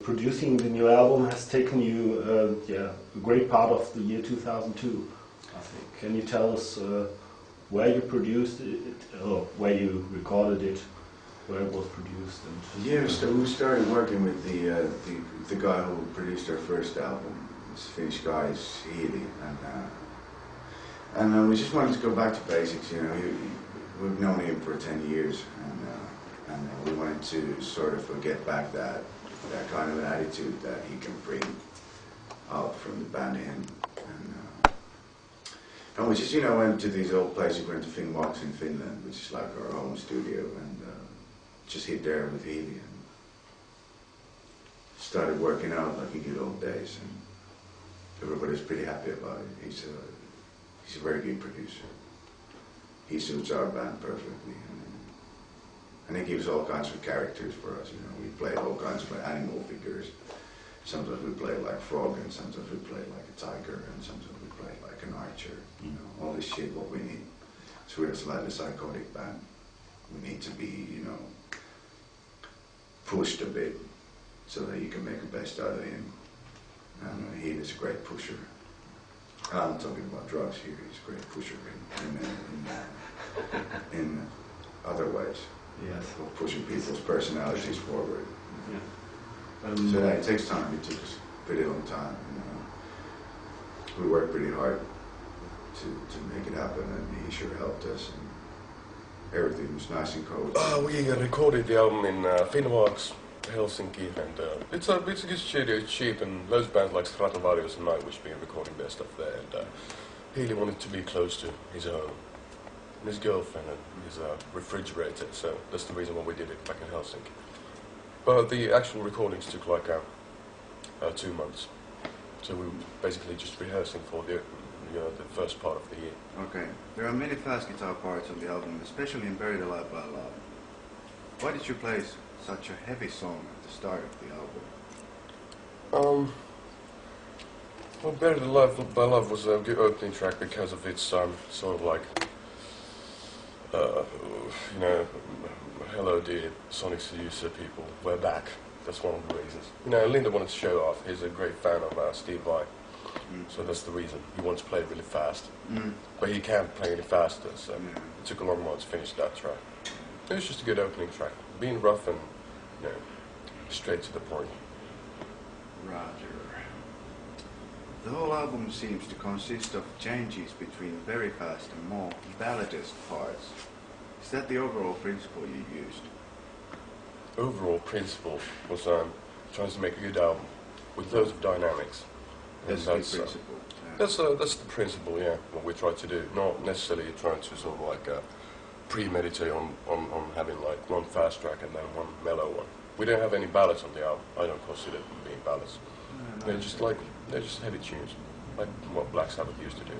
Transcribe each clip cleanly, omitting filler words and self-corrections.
Producing the new album has taken you a great part of the year 2002, I think. Can you tell us where you produced it, or where you recorded it, where it was produced? And yeah, so we started working with the guy who produced our first album, this Finnish guy, Ville, and we just wanted to go back to basics. You know, we've known him for 10 years, and we wanted to sort of get back that kind of an attitude that he can bring out from the band in. And we just, you know, went to these old places. We went to Finnbox in Finland, which is like our home studio, and just hit there with Ville and started working out like in good old days. And everybody's pretty happy about it. He's a very good producer. He suits our band perfectly. And he gives all kinds of characters for us, you know. We play all kinds of animal figures. Sometimes we play like frog, and sometimes we play like a tiger, and sometimes we play like an archer. You know, all this shit what we need. So we're a slightly psychotic band. We need to be, you know, pushed a bit so that you can make the best out of him. And he is a great pusher. I'm talking about drugs here. He's a great pusher in other ways. yes, Pushing people's personalities forward. yeah. So that it takes time. It took us a pretty long time. You know. We worked pretty hard to make it happen, and he sure helped us. And everything was nice and cold. We recorded the album in Finnbox, Helsinki, and it's a good studio. It's cheap, and those bands like Stratovarius and Nightwish been recording their stuff there. And he really wanted to be close to his home, and his girlfriend, and his refrigerator. So that's the reason why we did it back in Helsinki. But the actual recordings took like 2 months. So we were basically just rehearsing for the first part of the year. Okay, there are many fast guitar parts on the album, especially in Buried Alive by Love. Why did you play such a heavy song at the start of the album? Well, Buried Alive by Love was a good opening track because of its sort of like, you know, hello dear Sonic Seducer people, we're back. That's one of the reasons. You know, Linda wanted to show off. He's a great fan of Steve Vai. So that's the reason. He wants to play really fast. But he can't play any faster, so it took a long while to finish that track. It was just a good opening track. Being rough and, you know, straight to the point. Roger. The whole album seems to consist of changes between very fast and more balladesque parts. Is that the overall principle you used? Overall principle was trying to make a good album with loads of dynamics. That's the principle. That's the principle, yeah, what we try to do. Not necessarily trying to sort of like premeditate on having like one fast track and then one mellow one. We don't have any ballads on the album. I don't consider them being ballads. They're just heavy tunes, like what Black Sabbath used to do.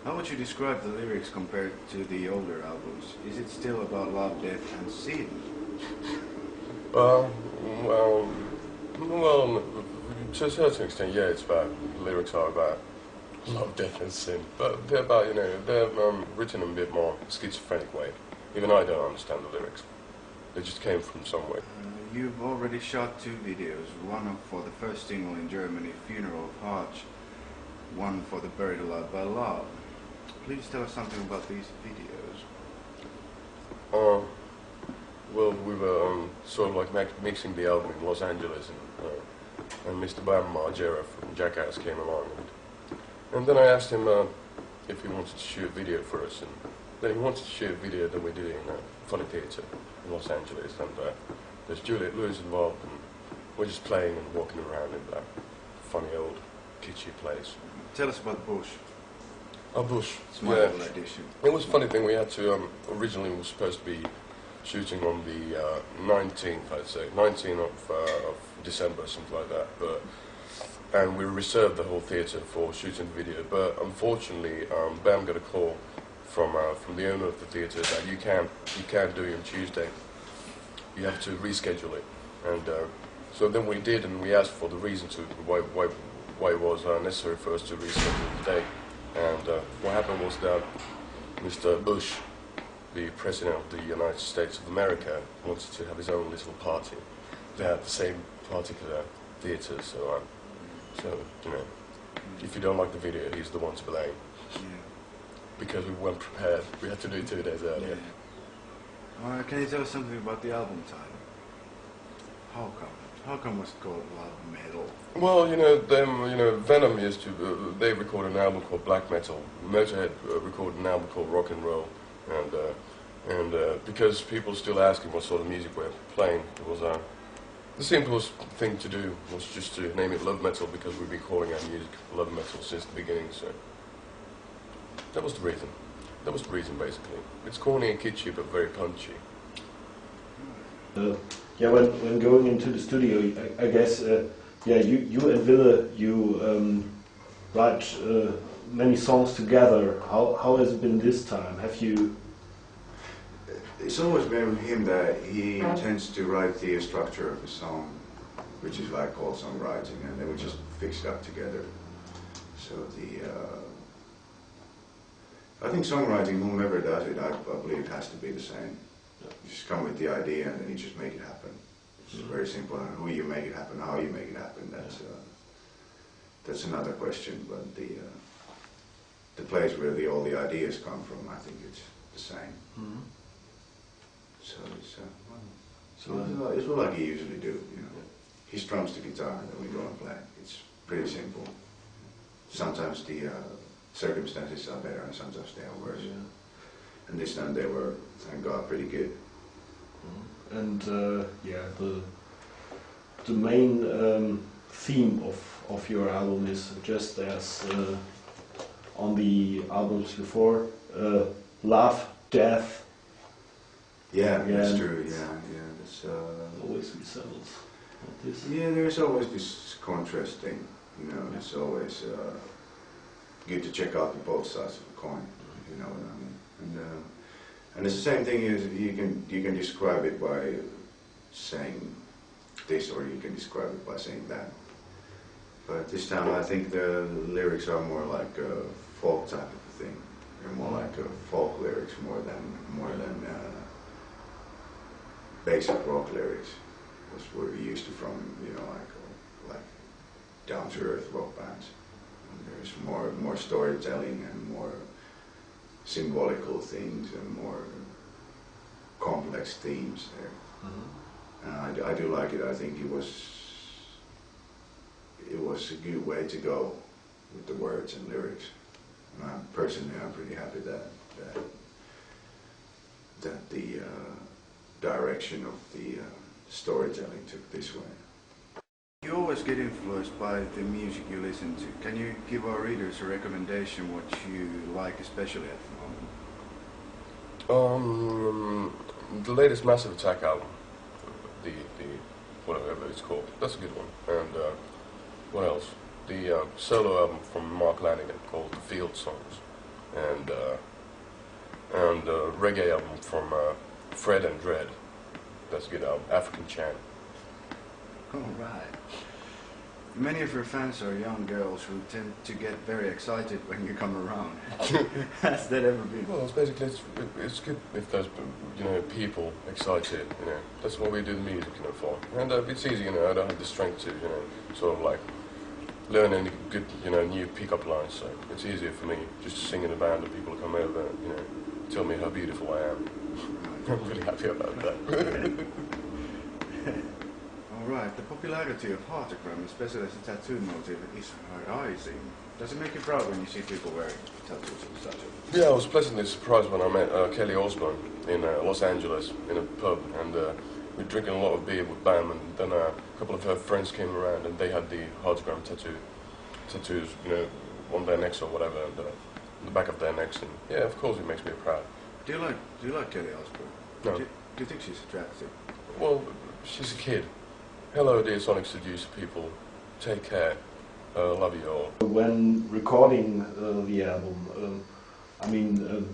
How would you describe the lyrics compared to the older albums? Is it still about love, death, and sin? Well, to a certain extent, yeah, it's about, lyrics are about love, death and sin, but they're about, you know, they're written in a bit more schizophrenic way. Even I don't understand the lyrics. They just came from somewhere. You've already shot 2 videos, one for the first single in Germany, Funeral of Hearts, one for the Buried Alive by Love. Please tell us something about these videos. Well, we were sort of like mixing the album in Los Angeles, and Mr. Bam Margera from Jackass came along, and then I asked him if he wanted to shoot a video for us, and then he wanted to shoot a video that we did in Funny Theatre in Los Angeles, and there's Juliet Lewis involved, and we're just playing and walking around in that funny old kitschy place. Tell us about Bush. Oh, Bush. It's my little edition. It was a funny thing. We had to, originally we were supposed to be shooting on the 19th, I'd say, 19th of December, something like that. And we reserved the whole theatre for shooting the video. But unfortunately, Bam got a call from the owner of the theatre that you can't do it on Tuesday. You have to reschedule it. And so then we did, and we asked for the reason to why it was necessary for us to reschedule the day. And what happened was that Mr. Bush, the President of the United States of America, wanted to have his own little party. They had the same particular theatres, so on. So, you know, if you don't like the video, he's the one to blame. Yeah. Because we weren't prepared. We had to do it 2 days earlier. Yeah. Can you tell us something about the album title? How come? How come was it called Love Metal? Well, Venom used to, they recorded an album called Black Metal. Motorhead recorded an album called Rock and Roll. And because people still asking what sort of music we're playing, it was the simplest thing to do was just to name it Love Metal, because we've been calling our music Love Metal since the beginning, so that was the reason. That was the reason, basically. It's corny and kitschy, but very punchy. Yeah, when going into the studio, I guess, yeah, you and Ville, you write many songs together. How has it been this time? Have you? It's always been him that he tends to write the structure of a song, which is like called songwriting, and then we just fix it up together. So I think songwriting, whomever does it, I believe it has to be the same. You just come with the idea and then you just make it happen. It's very simple. And who you make it happen, how you make it happen, that's another question. But the place where all the ideas come from, I think it's the same. Mm-hmm. So it's what like he usually do. You know, he strums the guitar and then we go and play. It's pretty simple. Sometimes the circumstances are better and sometimes they are worse. Yeah. And this time they were, thank God, pretty good. And yeah, the main theme of your album is just as on the albums before, love, death. Yeah, that's true. Yeah, that's always resembles this. Yeah, there's always this contrast thing. You know, it's always good to check out the both sides of the coin. You know what I mean? And it's the same thing as you can describe it by saying this, or you can describe it by saying that. But this time I think the lyrics are more like a folk type of a thing. They're more like folk lyrics more than basic rock lyrics. That's what we're used to from, you know, like down to earth rock bands. And there's more storytelling and more symbolical things and more complex themes there. Mm-hmm. And I do like it. I think it was a good way to go with the words and lyrics. And I'm pretty happy that the direction of the storytelling took this way. You always get influenced by the music you listen to. Can you give our readers a recommendation what you like especially at the moment? The latest Massive Attack album, the whatever it's called, that's a good one. And what else? The solo album from Mark Lanigan called The Field Songs, and reggae album from Fred and Dread. That's a good album. African Chant. All right. Many of your fans are young girls who tend to get very excited when you come around. Has that ever been? Well, it's good if there's people excited. That's what we do the music for. And it's easy. I don't have the strength to sort of like learn any good new pickup lines. So it's easier for me just to sing in a band and people come over tell me how beautiful I am. I'm really happy about that. Alright, the popularity of heartogram, especially as a tattoo motif, is rising. Does it make you proud when you see people wearing tattoos of such a... Yeah, I was pleasantly surprised when I met Kelly Osbourne in Los Angeles in a pub, and we were drinking a lot of beer with Bam, and then a couple of her friends came around and they had the heartogram tattoos, on their necks or whatever, and on the back of their necks, and yeah, of course it makes me proud. Do you like Kelly Osbourne? No. Do you think she's attractive? Well, she's a kid. Hello, dear Sonic Seducer people. Take care. Love you all. When recording the album, I mean,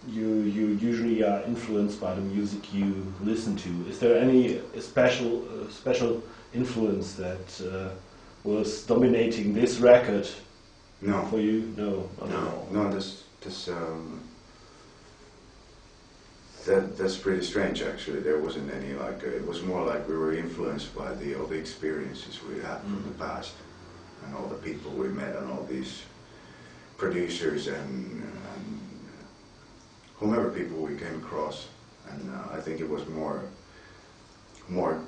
you usually are influenced by the music you listen to. Is there any special influence that was dominating this record? No. For you? No. No. This That's pretty strange, actually. There wasn't any like. It was more like we were influenced by all the experiences we had from the past, and all the people we met, and all these producers and whomever people we came across. And I think it was more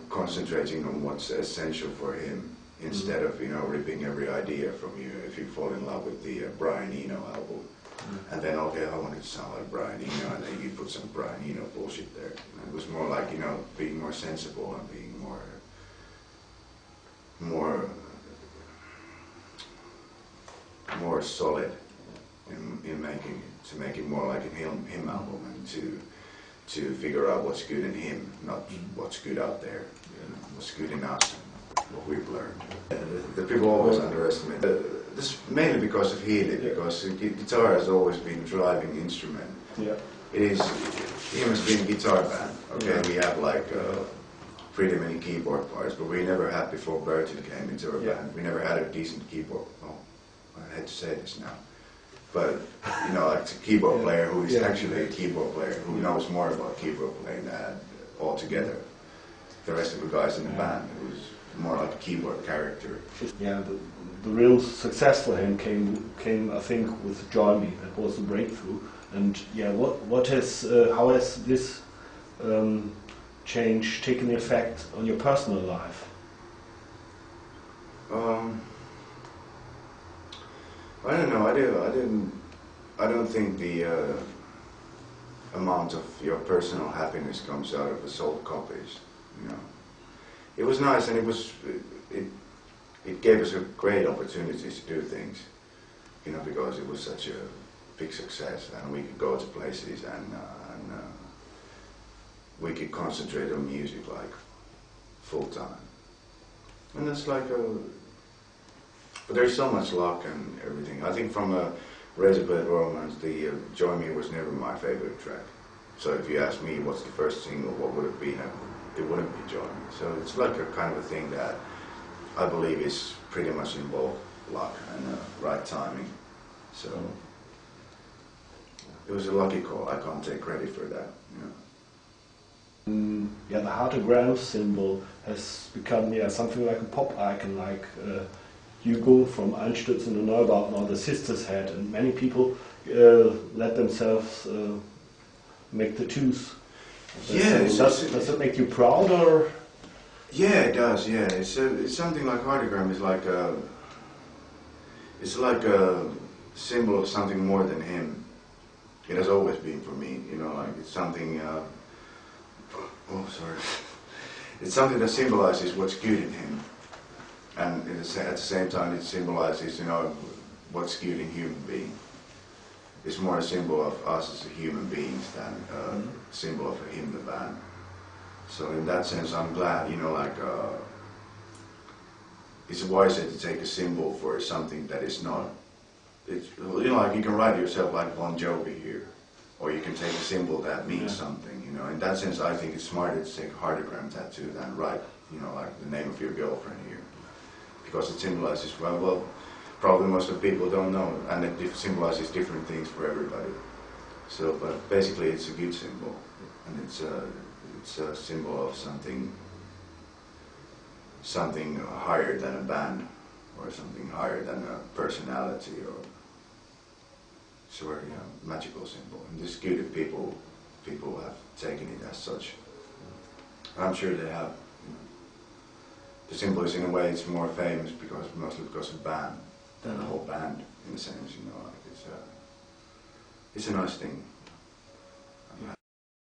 concentrating on what's essential for him, instead of, you know, ripping every idea from you. If you fall in love with the Brian Eno album, and then, okay, I want it to sound like Brian Eno, and then you put some Brian Eno bullshit there. And it was more like, you know, being more sensible and being more solid in making it, to make it more like a him album, and to figure out what's good in him, not what's good out there, you know, what's good in us, what we've learned. The people always underestimate. This mainly because of Ville, because guitar has always been a driving instrument. Yeah. It is, him has been a guitar band, okay? We have like pretty many keyboard parts, but we never had, before Bertil came into our band, we never had a decent keyboard. Oh, I had to say this now. But, you know, like a keyboard player who is actually a keyboard player, who knows more about keyboard playing altogether. The rest of the guys in the band, it was more like a keyboard character. Yeah, the real success for him came I think with Join Me. That was the breakthrough. And yeah, what has how has this change taken effect on your personal life? I don't know. I don't think the amount of your personal happiness comes out of the sold copies. You know, it was nice, and it gave us a great opportunity to do things. You know, because it was such a big success, and we could go to places, and we could concentrate on music like full time. And that's like but there's so much luck and everything. I think from a Razorblade Romance, the Join Me was never my favorite track. So if you ask me what's the first single, what would it be? It wouldn't be Join Me. So it's like a kind of a thing that I believe is pretty much involved luck and right timing. So it was a lucky call. I can't take credit for that. You know. Yeah, the heartagram symbol has become something like a pop icon, like Hugo from Einstürzen und Neubauten, or the Sisters had, and many people let themselves make the twos. Yeah, so does it make you proud, or? Yeah, it does. Yeah, it's something like heartagram is like it's like a symbol of something more than him. It has always been for me. You know, like it's something. Oh, sorry. It's something that symbolizes what's good in him, and at the same time, it symbolizes, you know, what's good in human being. It's more a symbol of us as human beings than a symbol of him, the band. So in that sense, I'm glad, you know, like it's wiser to take a symbol for something that is not. It's, you know, like you can write yourself like Bon Jovi here, or you can take a symbol that means something. You know, in that sense, I think it's smarter to take a heartagram tattoo than write, you know, like the name of your girlfriend here, because it symbolizes well, probably most of the people don't know, and it symbolizes different things for everybody. So, but basically, it's a good symbol, and it's a symbol of something higher than a band, or something higher than a personality, or it's a very magical symbol. And it's good if people have taken it as such. I'm sure they have. You know. The symbol is, in a way, it's more famous mostly because of band than the whole band, in a sense. You know, like it's a nice thing.